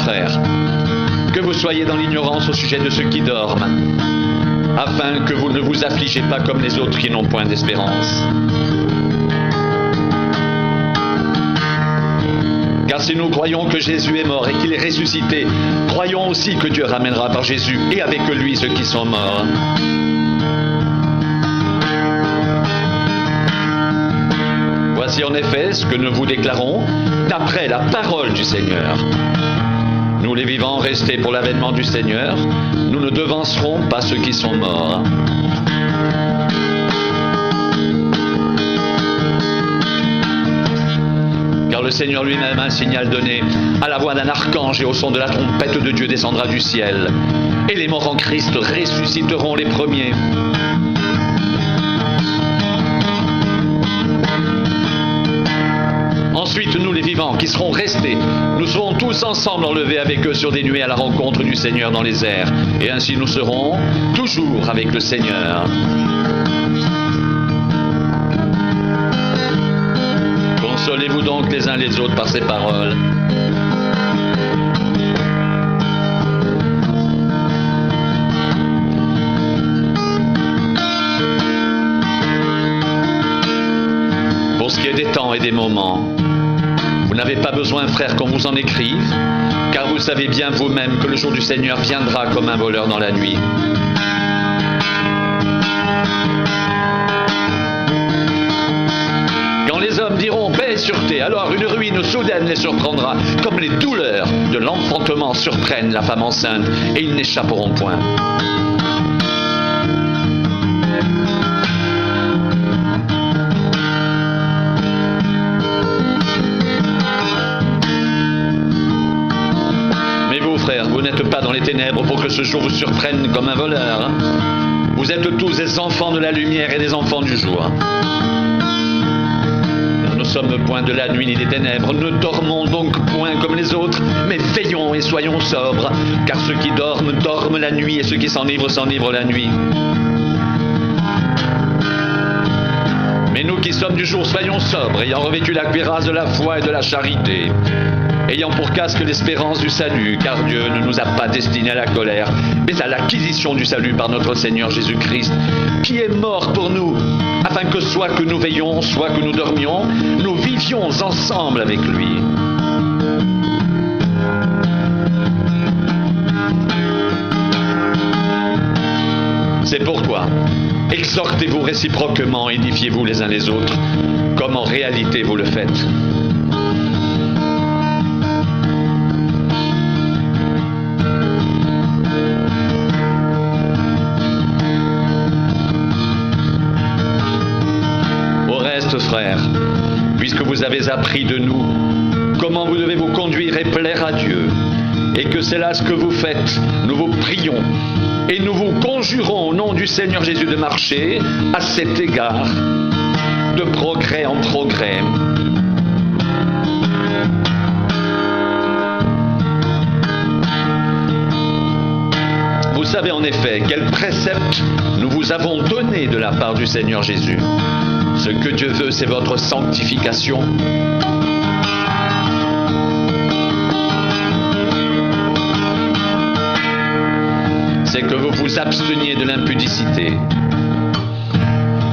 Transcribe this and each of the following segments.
frères, que vous soyez dans l'ignorance au sujet de ceux qui dorment, afin que vous ne vous affligez pas comme les autres qui n'ont point d'espérance. Car si nous croyons que Jésus est mort et qu'il est ressuscité, croyons aussi que Dieu ramènera par Jésus et avec lui ceux qui sont morts. Voici en effet ce que nous vous déclarons d'après la parole du Seigneur. Nous les vivants restés pour l'avènement du Seigneur, nous ne devancerons pas ceux qui sont morts. Car le Seigneur lui-même, un signal donné, à la voix d'un archange et au son de la trompette de Dieu descendra du ciel. Et les morts en Christ ressusciteront les premiers. Ensuite, nous les vivants qui serons restés, nous serons tous ensemble enlevés avec eux sur des nuées à la rencontre du Seigneur dans les airs. Et ainsi nous serons toujours avec le Seigneur. Consolez-vous donc les uns les autres par ces paroles. Pour ce qui est des temps et des moments, vous n'avez pas besoin, frères, qu'on vous en écrive, car vous savez bien vous-même que le jour du Seigneur viendra comme un voleur dans la nuit. Quand les hommes diront paix et sûreté, alors une ruine soudaine les surprendra, comme les douleurs de l'enfantement surprennent la femme enceinte, et ils n'échapperont point. Vous n'êtes pas dans les ténèbres pour que ce jour vous surprenne comme un voleur. Vous êtes tous des enfants de la lumière et des enfants du jour. Nous ne sommes point de la nuit ni des ténèbres. Ne dormons donc point comme les autres, mais veillons et soyons sobres. Car ceux qui dorment, dorment la nuit, et ceux qui s'enivrent la nuit. Mais nous qui sommes du jour, soyons sobres, ayant revêtu la cuirasse de la foi et de la charité, ayant pour casque l'espérance du salut, car Dieu ne nous a pas destinés à la colère, mais à l'acquisition du salut par notre Seigneur Jésus-Christ, qui est mort pour nous, afin que soit que nous veillions, soit que nous dormions, nous vivions ensemble avec lui. C'est pourquoi, exhortez-vous réciproquement, édifiez-vous les uns les autres, comme en réalité vous le faites. Frères, puisque vous avez appris de nous comment vous devez vous conduire et plaire à Dieu, et que c'est là ce que vous faites, nous vous prions et nous vous conjurons au nom du Seigneur Jésus de marcher à cet égard de progrès en progrès. Vous savez en effet quels préceptes nous vous avons donnés de la part du Seigneur Jésus. Ce que Dieu veut, c'est votre sanctification. C'est que vous vous absteniez de l'impudicité.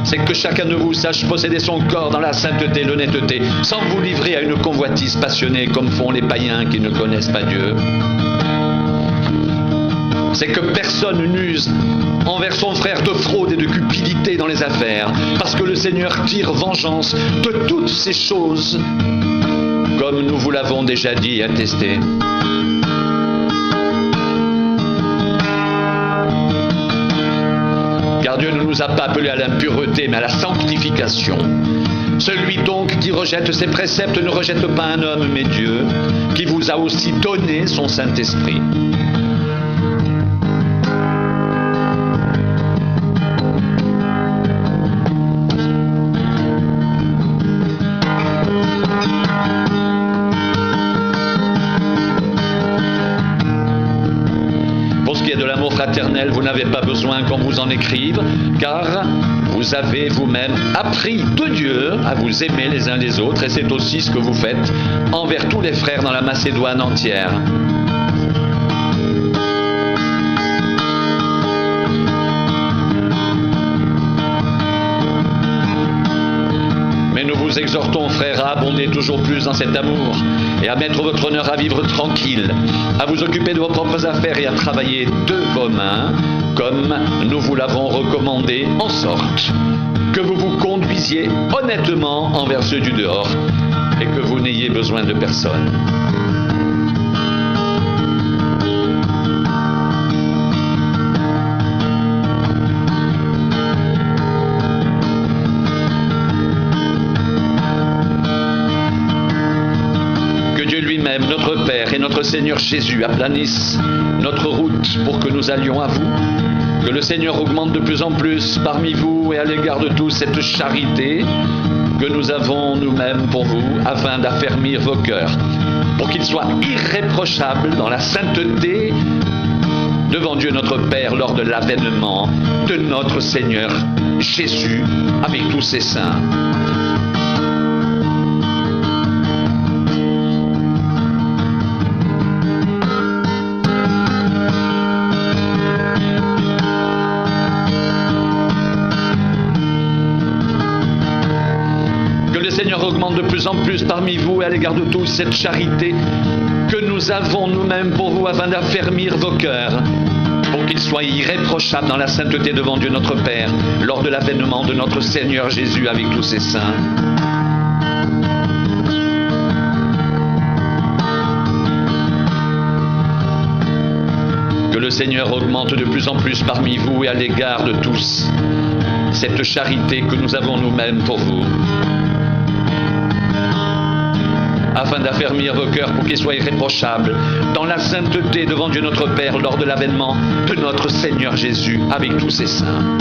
C'est que chacun de vous sache posséder son corps dans la sainteté, l'honnêteté, sans vous livrer à une convoitise passionnée comme font les païens qui ne connaissent pas Dieu. C'est que personne n'use envers son frère de fraude et de cupidité dans les affaires, parce que le Seigneur tire vengeance de toutes ces choses, comme nous vous l'avons déjà dit et attesté. Car Dieu ne nous a pas appelés à l'impureté, mais à la sanctification. Celui donc qui rejette ses préceptes ne rejette pas un homme, mais Dieu, qui vous a aussi donné son Saint-Esprit. Fraternel, vous n'avez pas besoin qu'on vous en écrive, car vous avez vous-même appris de Dieu à vous aimer les uns les autres, et c'est aussi ce que vous faites envers tous les frères dans la Macédoine entière. vous exhortons, frères, à abonder toujours plus dans cet amour et à mettre votre honneur à vivre tranquille, à vous occuper de vos propres affaires et à travailler de vos mains, comme nous vous l'avons recommandé, en sorte que vous vous conduisiez honnêtement envers ceux du dehors et que vous n'ayez besoin de personne. Lui-même, notre Père et notre Seigneur Jésus aplanissent notre route pour que nous allions à vous. Que le Seigneur augmente de plus en plus parmi vous et à l'égard de tous cette charité que nous avons nous-mêmes pour vous, afin d'affermir vos cœurs, pour qu'ils soient irréprochables dans la sainteté devant Dieu notre Père lors de l'avènement de notre Seigneur Jésus avec tous ses saints. Augmente de plus en plus parmi vous et à l'égard de tous cette charité que nous avons nous-mêmes pour vous afin d'affermir vos cœurs pour qu'ils soient irréprochables dans la sainteté devant Dieu notre Père lors de l'avènement de notre Seigneur Jésus avec tous ses saints. Que le Seigneur augmente de plus en plus parmi vous et à l'égard de tous cette charité que nous avons nous-mêmes pour vous, afin d'affermir vos cœurs pour qu'ils soient irréprochables dans la sainteté devant Dieu notre Père lors de l'avènement de notre Seigneur Jésus avec tous ses saints.